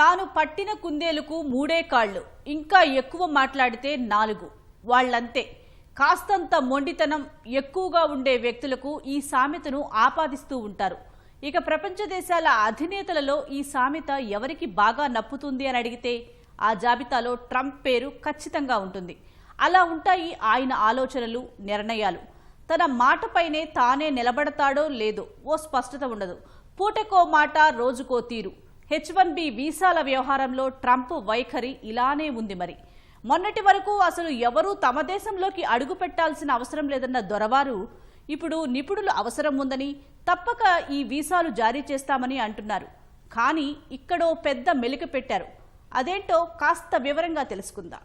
తాను పట్టిన కుందేలుకు 3 కాళ్లు, ఇంకా ఎక్కువ మాట్లాడితే 4. వాళ్ళంతే. కాస్తంత మొండితనం ఎక్కువగా ఉండే వ్యక్తులకు ఈ సామెతను ఆపాదిస్తూ ఉంటారు. ఇక ప్రపంచ దేశాల అధినేతలలో ఈ సామెత ఎవరికి బాగా నప్పుతుంది అని అడిగితే ఆ జాబితాలో ట్రంప్ పేరు ఖచ్చితంగా ఉంటుంది. అలా ఉంటాయి ఆయన ఆలోచనలు, నిర్ణయాలు. తన మాటపైనే తానే నిలబడతాడో లేదో ఓ స్పష్టత ఉండదు. పూటకో మాట, రోజుకో తీరు. H1B వీసాల వ్యవహారంలో ట్రంప్ వైఖరి ఇలానే ఉంది. మరి మొన్నటి వరకు అసలు ఎవరూ తమ దేశంలోకి అడుగు పెట్టాల్సిన అవసరం లేదన్న దొరవారు ఇప్పుడు నిపుణులు అవసరం ఉందని, తప్పక ఈ వీసాలు జారీ చేస్తామని అంటున్నారు. కానీ ఇక్కడో పెద్ద మెలిక పెట్టారు. అదేంటో కాస్త వివరంగా తెలుసుకుందాం.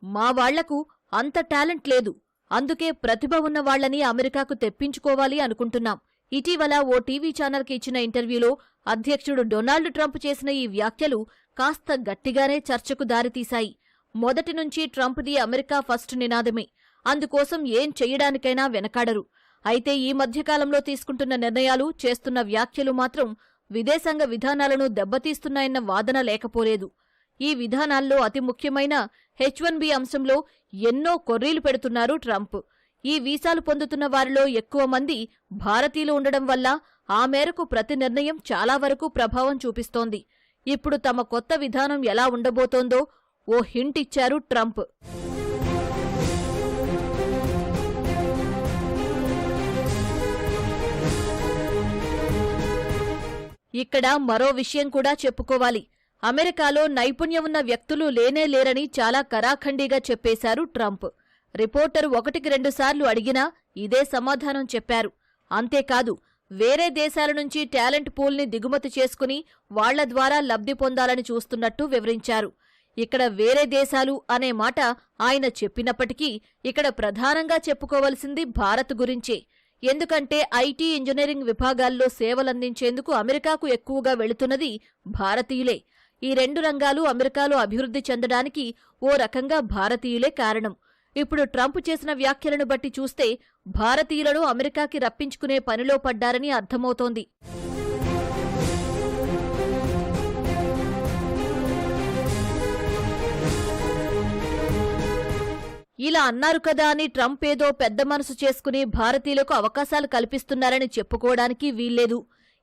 మా వాళ్లకు అంత టాలెంట్ లేదు, అందుకే ప్రతిభ ఉన్న వాళ్లని అమెరికాకు తెప్పించుకోవాలి అనుకుంటున్నాం. ఇటీవల ఓ టీవీ ఛానల్కి ఇచ్చిన ఇంటర్వ్యూలో అధ్యక్షుడు డొనాల్డ్ ట్రంప్ చేసిన ఈ వ్యాఖ్యలు కాస్త గట్టిగానే చర్చకు దారితీశాయి. మొదటి నుంచి ట్రంప్ది అమెరికా ఫస్ట్ నినాదమే. అందుకోసం ఏం చెయ్యడానికైనా వెనకాడరు. అయితే ఈ మధ్యకాలంలో తీసుకుంటున్న నిర్ణయాలు, చేస్తున్న వ్యాఖ్యలు మాత్రం విదేశాంగ విధానాలను దెబ్బతీస్తున్నాయన్న వాదన లేకపోలేదు. ఈ విధానాల్లో అతి ముఖ్యమైన H1B అంశంలో ఎన్నో కొర్రీలు పెడుతున్నారు ట్రంప్. ఈ వీసాలు పొందుతున్న వారిలో ఎక్కువ మంది భారతీయులు ఉండడం వల్ల ఆ మేరకు ప్రతి నిర్ణయం చాలా వరకు ప్రభావం చూపిస్తోంది. ఇప్పుడు తమ కొత్త విధానం ఎలా ఉండబోతోందో ఓ హింట్ ఇచ్చారు ట్రంప్. ఇక్కడ మరో విషయం కూడా చెప్పుకోవాలి. అమెరికాలో నైపుణ్యం ఉన్న వ్యక్తులు లేనే లేరని చాలా కరాఖండిగా చెప్పేశారు ట్రంప్. రిపోర్టరు 1-2 సార్లు అడిగినా ఇదే సమాధానం చెప్పారు. అంతేకాదు, వేరే దేశాల నుంచి టాలెంట్ పూల్ని దిగుమతి చేసుకుని వాళ్ల ద్వారా లబ్ధి పొందాలని చూస్తున్నట్టు వివరించారు. ఇక్కడ వేరే దేశాలు అనే మాట ఆయన చెప్పినప్పటికీ ఇక్కడ ప్రధానంగా చెప్పుకోవలసింది భారత్ గురించే. ఎందుకంటే ఐటీ, ఇంజనీరింగ్ విభాగాల్లో సేవలందించేందుకు అమెరికాకు ఎక్కువగా వెళుతున్నది భారతీయులే. ఈ 2 రంగాలు అమెరికాలో అభివృద్ధి చెందడానికి ఓ రకంగా భారతీయులే కారణం. ఇప్పుడు ట్రంప్ చేసిన వ్యాఖ్యలను బట్టి చూస్తే భారతీయులను అమెరికాకి రప్పించుకునే పనిలో పడ్డారని అర్థమవుతోంది. ఇలా అన్నారు కదా అని ట్రంప్ ఏదో పెద్ద మనసు చేసుకుని భారతీయులకు అవకాశాలు కల్పిస్తున్నారని చెప్పుకోవడానికి వీల్లేదు.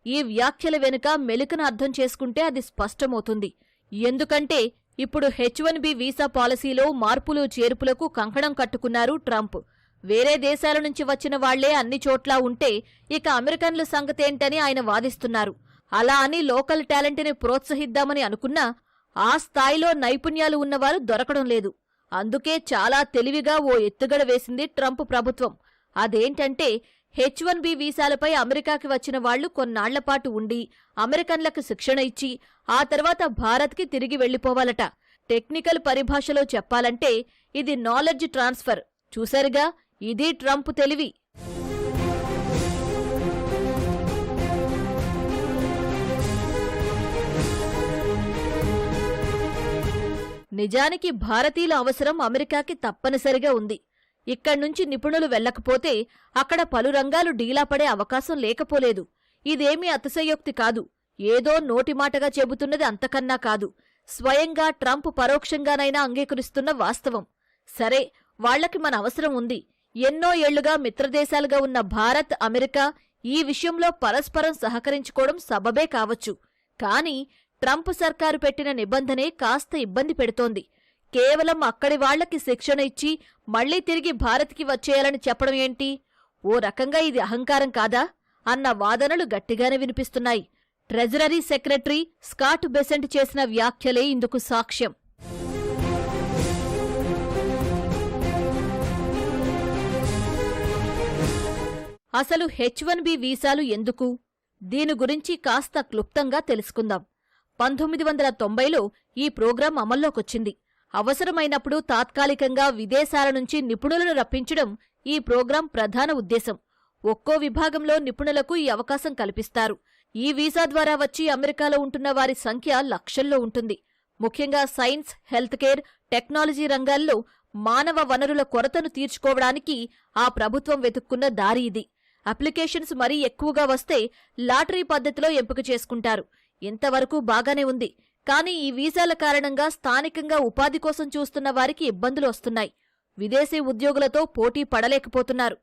ఈ వ్యాఖ్యల వెనుక మెలికను అర్థం చేసుకుంటే అది స్పష్టమవుతుంది. ఎందుకంటే ఇప్పుడు H1B వీసా పాలసీలో మార్పులు, చేర్పులకు కంకణం కట్టుకున్నారు ట్రంప్. వేరే దేశాల నుంచి వచ్చిన వాళ్లే అన్ని చోట్లా ఉంటే ఇక అమెరికన్ల సంగతేంటని ఆయన వాదిస్తున్నారు. అలా అని లోకల్ టాలెంట్ని ప్రోత్సహిద్దామని అనుకున్నా ఆ స్థాయిలో నైపుణ్యాలు ఉన్నవారు దొరకడం లేదు. అందుకే చాలా తెలివిగా ఓ ఎత్తుగడ వేసింది ట్రంప్ ప్రభుత్వం. అదేంటంటే H1B వీసాలపై అమెరికాకి వచ్చిన వాళ్లు కొన్నాళ్లపాటు ఉండి అమెరికన్లకు శిక్షణ ఇచ్చి ఆ తర్వాత భారత్కి తిరిగి వెళ్లిపోవాలట. టెక్నికల్ పరిభాషలో చెప్పాలంటే ఇది నాలెడ్జ్ ట్రాన్స్ఫర్. చూశారుగా, ఇది ట్రంప్ తెలివి. నిజానికి భారతీయుల అవసరం అమెరికాకి తప్పనిసరిగా ఉంది. ఇక్కడ్నుంచి నిపుణులు వెళ్లకపోతే అక్కడ పలు రంగాలు డీలాపడే అవకాశం లేకపోలేదు. ఇదేమీ అతిశయోక్తి కాదు. ఏదో నోటిమాటగా చెబుతున్నది అంతకన్నా కాదు. స్వయంగా ట్రంప్ పరోక్షంగానైనా అంగీకరిస్తున్న వాస్తవం. సరే, వాళ్లకి మన అవసరం ఉంది. ఎన్నో ఏళ్లుగా మిత్రదేశాలుగా ఉన్న భారత్, అమెరికా ఈ విషయంలో పరస్పరం సహకరించుకోవడం సబబే కావచ్చు. కానీ ట్రంప్ సర్కారు పెట్టిన నిబంధనే కాస్త ఇబ్బంది పెడుతోంది. కేవలం అక్కడి వాళ్లకి శిక్షణ ఇచ్చి మళ్లీ తిరిగి భారత్కి వచ్చేయాలని చెప్పడం ఏంటి? ఓ రకంగా ఇది అహంకారం కాదా అన్న వాదనలు గట్టిగానే వినిపిస్తున్నాయి. ట్రెజరీ సెక్రటరీ స్కాట్ బెసెంట్ చేసిన వ్యాఖ్యలే ఇందుకు సాక్ష్యం. అసలు H1B వీసాలు ఎందుకు? దీని గురించి కాస్త క్లుప్తంగా తెలుసుకుందాం. 1990లో ఈ ప్రోగ్రాం అమల్లోకొచ్చింది. అవసరమైనప్పుడు తాత్కాలికంగా విదేశాల నుంచి నిపుణులను రప్పించడం ఈ ప్రోగ్రాం ప్రధాన ఉద్దేశం. ఒక్కో విభాగంలో నిపుణులకు ఈ అవకాశం కల్పిస్తారు. ఈ వీసా ద్వారా వచ్చి అమెరికాలో ఉంటున్న వారి సంఖ్య లక్షల్లో ఉంటుంది. ముఖ్యంగా సైన్స్, హెల్త్ కేర్, టెక్నాలజీ రంగాల్లో మానవ వనరుల కొరతను తీర్చుకోవడానికి ఆ ప్రభుత్వం వెతుక్కున్న దారి ఇది. అప్లికేషన్స్ మరీ ఎక్కువగా వస్తే లాటరీ పద్ధతిలో ఎంపిక చేసుకుంటారు. ఇంతవరకు బాగానే ఉంది. కానీ ఈ వీసాల కారణంగా స్థానికంగా ఉపాధి కోసం చూస్తున్న వారికి ఇబ్బందులు వస్తున్నాయి. విదేశీ ఉద్యోగులతో పోటీ పడలేకపోతున్నారు.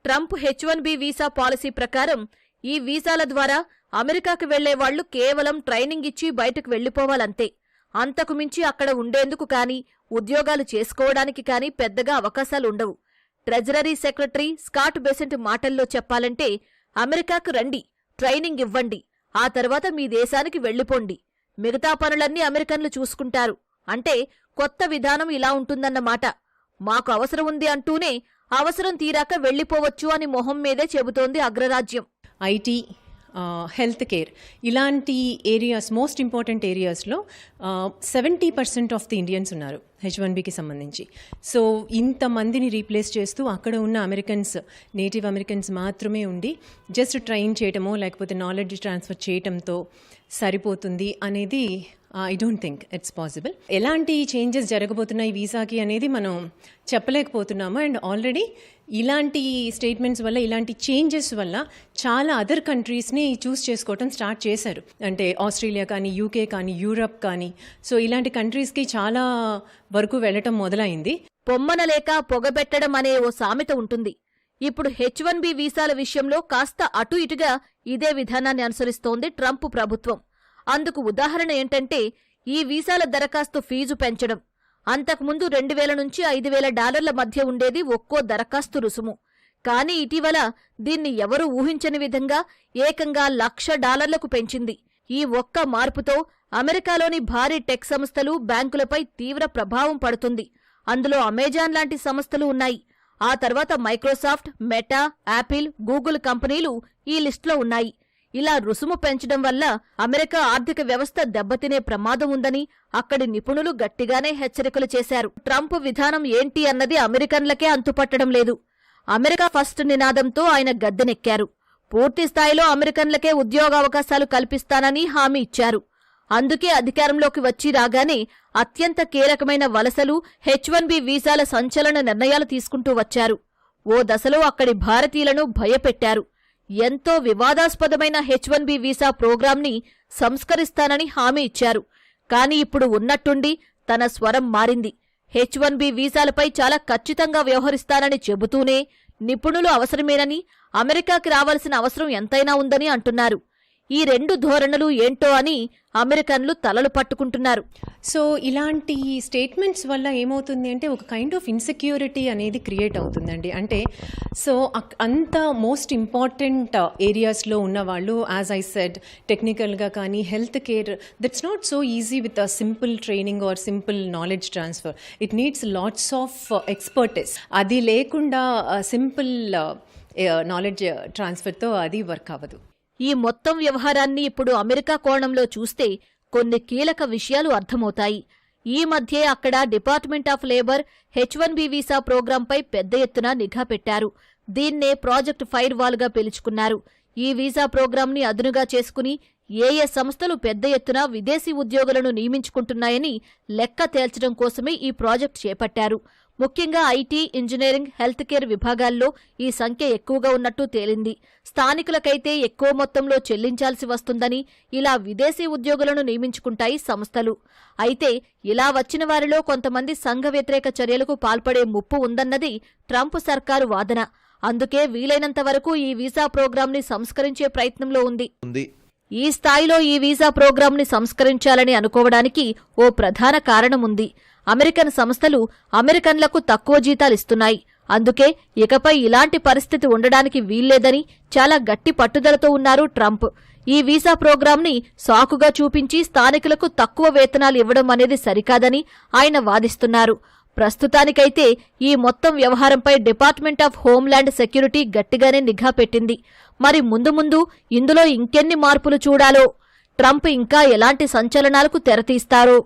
ట్రంప్ H-1B వీసా పాలసీ ప్రకారం ఈ వీసాల ద్వారా అమెరికాకు వెళ్లేవాళ్లు కేవలం ట్రైనింగ్ ఇచ్చి బయటకు వెళ్లిపోవాలంతే. అంతకు మించి అక్కడ ఉండేందుకు కానీ ఉద్యోగాలు చేసుకోవడానికి కానీ పెద్దగా అవకాశాలుండవు. ట్రెజరీ సెక్రటరీ స్కాట్ బెసెంట్ మాటల్లో చెప్పాలంటే, అమెరికాకు రండి, ట్రైనింగ్ ఇవ్వండి, ఆ తర్వాత మీ దేశానికి వెళ్లిపోండి, మిగతా పనులన్నీ అమెరికన్లు చూసుకుంటారు అంటే కొత్త విధానం ఇలా ఉంటుందన్నమాట. మాకు అవసరం ఉంది అంటూనే అవసరం తీరాక వెళ్లిపోవచ్చు అని మొహం మీదే చెబుతోంది అగ్రరాజ్యం. ఐటీ, హెల్త్ కేర్ ఇలాంటి ఏరియాస్, మోస్ట్ ఇంపార్టెంట్ ఏరియాస్లో 70% ఆఫ్ ది ఇండియన్స్ ఉన్నారు H-1Bకి సంబంధించి. సో ఇంతమందిని రీప్లేస్ చేస్తూ అక్కడ ఉన్న అమెరికన్స్, నేటివ్ అమెరికన్స్ మాత్రమే ఉండి జస్ట్ ట్రైన్ చేయటమో లేకపోతే నాలెడ్జ్ ట్రాన్స్ఫర్ చేయటంతో సరిపోతుంది అనేది I don't think it's possible. ఎలాంటి చేంజెస్ జరగబోతున్నాయి వీసాకి అనేది మనం చెప్పలేకపోతున్నాము. అండ్ ఆల్రెడీ ఇలాంటి స్టేట్మెంట్స్ వల్ల, ఇలాంటి చేంజెస్ వల్ల చాలా అదర్ కంట్రీస్ని చూస్ చేసుకోవటం స్టార్ట్ చేశారు. అంటే ఆస్ట్రేలియా కానీ, యూకే కానీ, యూరప్ కానీ. సో ఇలాంటి కంట్రీస్కి చాలా వరకు వెళ్ళటం మొదలైంది. పొమ్మనలేక పొగబెట్టడం అనే ఓ సామెత ఉంటుంది. ఇప్పుడు H-1B వీసాల విషయంలో కాస్త అటు ఇటుగా ఇదే విధానాన్ని అనుసరిస్తోంది ట్రంప్ ప్రభుత్వం. అందుకు ఉదాహరణ ఏంటంటే, ఈ వీసాల దరఖాస్తు ఫీజు పెంచడం. అంతకుముందు $2,000 నుంచి $5,000 మధ్య ఉండేది ఒక్కో దరఖాస్తు రుసుము. కానీ ఇటీవల దీన్ని ఎవరూ ఊహించని విధంగా ఏకంగా $1,00,000కు పెంచింది. ఈ ఒక్క మార్పుతో అమెరికాలోని భారీ టెక్ సంస్థలు, బ్యాంకులపై తీవ్ర ప్రభావం పడుతుంది. అందులో అమెజాన్ లాంటి సంస్థలు ఉన్నాయి. ఆ తర్వాత మైక్రోసాఫ్ట్, మెటా, యాపిల్, గూగుల్ కంపెనీలు ఈ లిస్టులో ఉన్నాయి. ఇలా రుసుము పెంచడం వల్ల అమెరికా ఆర్థిక వ్యవస్థ దెబ్బతినే ప్రమాదం ఉందని అక్కడి నిపుణులు గట్టిగానే హెచ్చరికలు చేశారు. ట్రంప్ విధానం ఏంటి అన్నది అమెరికన్లకే అంతుపట్టడం లేదు. అమెరికా ఫస్ట్ నినాదంతో ఆయన గద్దెనెక్కారు. పూర్తిస్థాయిలో అమెరికన్లకే ఉద్యోగావకాశాలు కల్పిస్తానని హామీ ఇచ్చారు. అందుకే అధికారంలోకి వచ్చి రాగానే అత్యంత కీలకమైన వలసలు, H-1B వీసాల సంచలన నిర్ణయాలు తీసుకుంటూ వచ్చారు. ఓ దశలో అక్కడి భారతీయులను భయపెట్టారు. ఎంతో వివాదాస్పదమైన H-1B వీసా ప్రోగ్రాంని సంస్కరిస్తానని హామీ ఇచ్చారు. కాని ఇప్పుడు ఉన్నట్టుండి తన స్వరం మారింది. H-1B వీసాలపై చాలా ఖచ్చితంగా వ్యవహరిస్తానని చెబుతూనే నిపుణులు అవసరమేనని, అమెరికాకి రావాల్సిన అవసరం ఎంతైనా ఉందని అంటున్నారు. ఈ రెండు ధోరణులు ఏంటో అని అమెరికన్లు తలలు పట్టుకుంటున్నారు. సో ఇలాంటి స్టేట్మెంట్స్ వల్ల ఏమవుతుంది అంటే ఒక కైండ్ ఆఫ్ ఇన్సెక్యూరిటీ అనేది క్రియేట్ అవుతుందండి. అంటే సో అంత మోస్ట్ ఇంపార్టెంట్ ఏరియాస్లో ఉన్నవాళ్ళు, యాజ్ ఐ సెడ్, టెక్నికల్గా కానీ, health care, that's not so easy with a simple training or simple knowledge transfer. It needs lots of expertise. అది లేకుండా సింపుల్ నాలెడ్జ్ ట్రాన్స్ఫర్తో అది వర్క్ అవ్వదు. ఈ మొత్తం వ్యవహారాన్ని ఇప్పుడు అమెరికా కోణంలో చూస్తే కొన్ని కీలక విషయాలు అర్థమవుతాయి. ఈ మధ్యే అక్కడ department of labour H-1B visa ప్రోగ్రాంపై పెద్ద ఎత్తున నిఘా పెట్టారు. దీన్నే ప్రాజెక్ట్ ఫైర్ వాల్గా పిలుచుకున్నారు. ఈ వీసా ప్రోగ్రాంని అదునుగా చేసుకుని ఏ సంస్థలు పెద్ద ఎత్తున విదేశీ ఉద్యోగులను నియమించుకుంటున్నాయని లెక్క తేల్చడం కోసమే ఈ ప్రాజెక్ట్ చేపట్టారు. ముఖ్యంగా ఐటీ, ఇంజనీరింగ్, హెల్త్ కేర్ విభాగాల్లో ఈ సంఖ్య ఎక్కువగా ఉన్నట్టు తేలింది. స్థానికులకైతే ఎక్కువ మొత్తంలో చెల్లించాల్సి వస్తుందని ఇలా విదేశీ ఉద్యోగులను నియమించుకుంటాయి సంస్థలు. అయితే ఇలా వచ్చిన వారిలో కొంతమంది సంఘ వ్యతిరేక చర్యలకు పాల్పడే ముప్పు ఉందన్నది ట్రంప్ సర్కారు వాదన. అందుకే వీలైనంత వరకు ఈ వీసా ప్రోగ్రాంని సంస్కరించే ప్రయత్నంలో ఉంది. ఈ స్థాయిలో ఈ వీసా ప్రోగ్రాంని సంస్కరించాలని అనుకోవడానికి ఓ ప్రధాన కారణముంది. అమెరికన్ సంస్థలు అమెరికన్లకు తక్కువ జీతాలిస్తున్నాయి. అందుకే ఇకపై ఇలాంటి పరిస్థితి ఉండడానికి వీల్లేదని చాలా గట్టి పట్టుదలతో ఉన్నారు ట్రంప్. ఈ వీసా ప్రోగ్రాంని సాకుగా చూపించి స్థానికులకు తక్కువ వేతనాలు ఇవ్వడం అనేది సరికాదని ఆయన వాదిస్తున్నారు. ప్రస్తుతానికైతే ఈ మొత్తం వ్యవహారంపై డిపార్ట్మెంట్ ఆఫ్ హోంల్యాండ్ సెక్యూరిటీ గట్టిగానే నిఘా పెట్టింది. మరి ముందు ముందు ఇందులో ఇంకెన్ని మార్పులు చూడాలో, ట్రంప్ ఇంకా ఎలాంటి సంచలనాలకు తెరతీస్తారో.